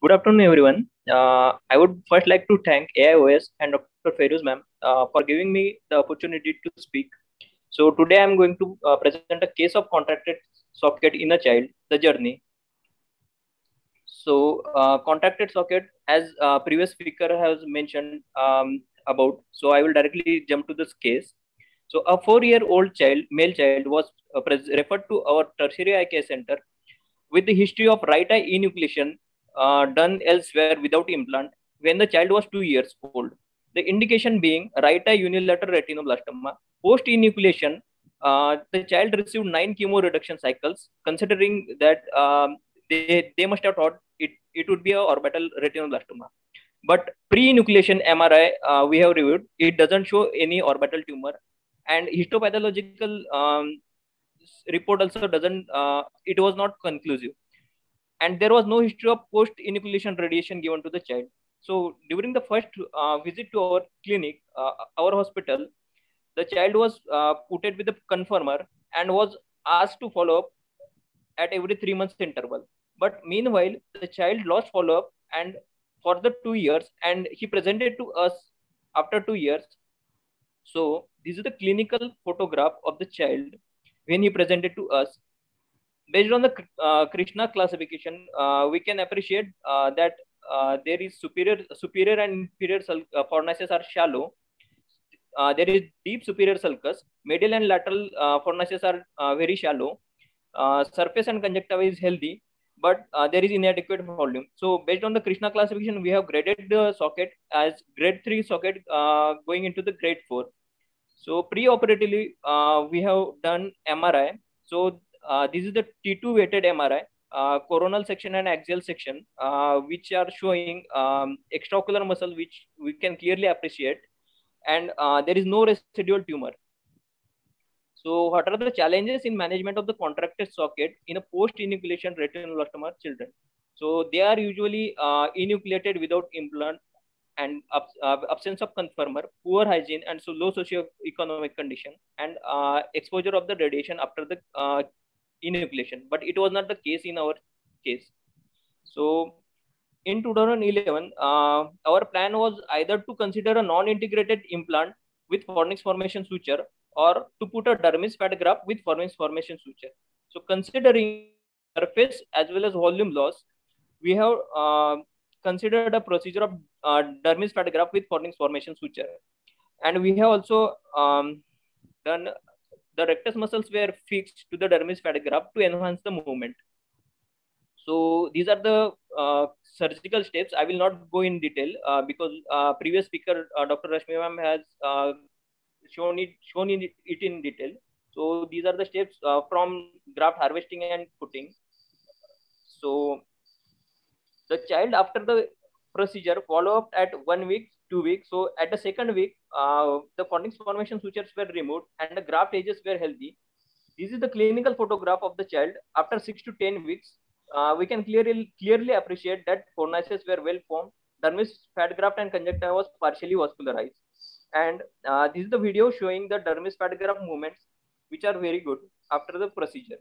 Good afternoon, everyone. I would first like to thank AIOS and Dr. Feroz ma'am for giving me the opportunity to speak. So today I'm going to present a case of contracted socket in a child, the journey. So contracted socket, as previous speaker has mentioned about, so I will directly jump to this case. So a 4-year-old child, male child, was referred to our tertiary eye care center with the history of right eye enucleation done elsewhere without implant when the child was 2 years old. The indication being right eye unilateral retinoblastoma. Post enucleation, the child received 9 chemo reduction cycles, considering that they must have thought it would be a orbital retinoblastoma. But pre-enucleation MRI we have reviewed, it doesn't show any orbital tumor, and histopathological report also doesn't. It was not conclusive, and there was no history of post-inoculation radiation given to the child. So during the first visit to our clinic, our hospital, the child was put with a conformer and was asked to follow up at every 3 months interval. But meanwhile, the child lost follow up and for the 2 years, and he presented to us after 2 years. So this is the clinical photograph of the child when he presented to us. Based on the Krishna classification, we can appreciate that there is superior and inferior fornices are shallow. There is deep superior sulcus. Medial and lateral fornices are very shallow. Surface and conjunctiva is healthy, but there is inadequate volume. So based on the Krishna classification, we have graded the socket as grade 3 socket going into the grade 4. So pre-operatively, we have done MRI. So this is the T2 weighted MRI, coronal section and axial section, which are showing extraocular muscle, which we can clearly appreciate, and there is no residual tumor. So what are the challenges in management of the contracted socket in a post-enucleation retinoblastoma children? So they are usually enucleated without implant, and absence of conformer, poor hygiene, and so low socio-economic condition, and exposure of the radiation after the enucleation. But it was not the case in our case. So in 2011, our plan was either to consider a non-integrated implant with fornix formation suture or to put a dermis fat graft with fornix formation suture. So considering surface as well as volume loss, we have considered a procedure of dermis fat graft with fornix formation suture. And we have also done the rectus muscles were fixed to the dermis fat graft to enhance the movement. So these are the surgical steps. I will not go in detail because previous speaker, Dr. Rashmi ma'am, has shown it in detail. So these are the steps from graft harvesting and putting. So the child after the procedure follow up at 1 week, 2 weeks. So at the second week, the fornix formation sutures were removed and the graft edges were healthy. This is the clinical photograph of the child after 6 to 10 weeks. We can clearly appreciate that fornices were well formed. Dermis fat graft and conjunctiva was partially vascularized. And this is the video showing the dermis fat graft movements, which are very good after the procedure.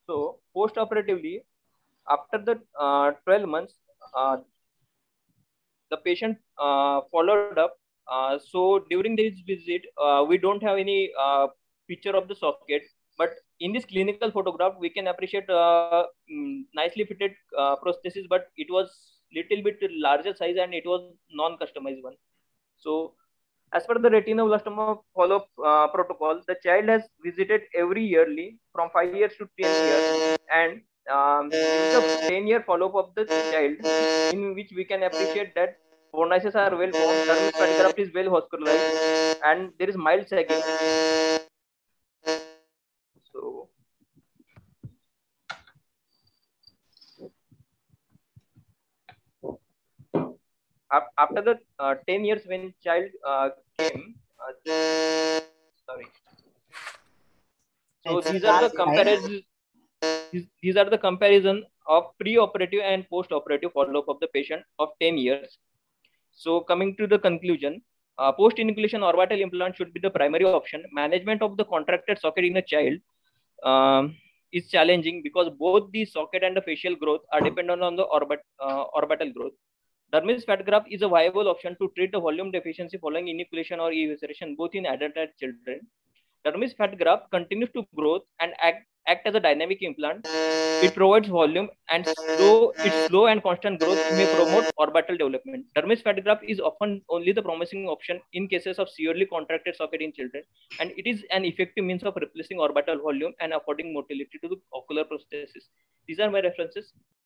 So post-operatively, after the 12 months, the patient followed up. So during this visit, we don't have any picture of the socket, but in this clinical photograph, we can appreciate nicely fitted prosthesis, but it was little bit larger size and it was non-customized one. So as per the retinoblastoma follow-up protocol, the child has visited every yearly from 5 years to 10 years, and this is the 10-year follow-up of the child, in which we can appreciate that fornices are well formed, dermis fat graft is well vascularized, and there is mild sagging. So after the 10 years when child came, sorry. So these are the comparisons. These are the comparison of pre-operative and post-operative follow-up of the patient of 10 years. So coming to the conclusion, post-enucleation orbital implant should be the primary option. Management of the contracted socket in a child is challenging because both the socket and the facial growth are dependent on the orbital growth. Dermis fat graft is a viable option to treat the volume deficiency following enucleation or evisceration, both in adult and children. Dermis fat graft continues to grow and act as a dynamic implant. It provides volume and its slow and constant growth may promote orbital development. Dermis fat graft is often only the promising option in cases of severely contracted socket in children, and it is an effective means of replacing orbital volume and affording motility to the ocular prosthesis. These are my references.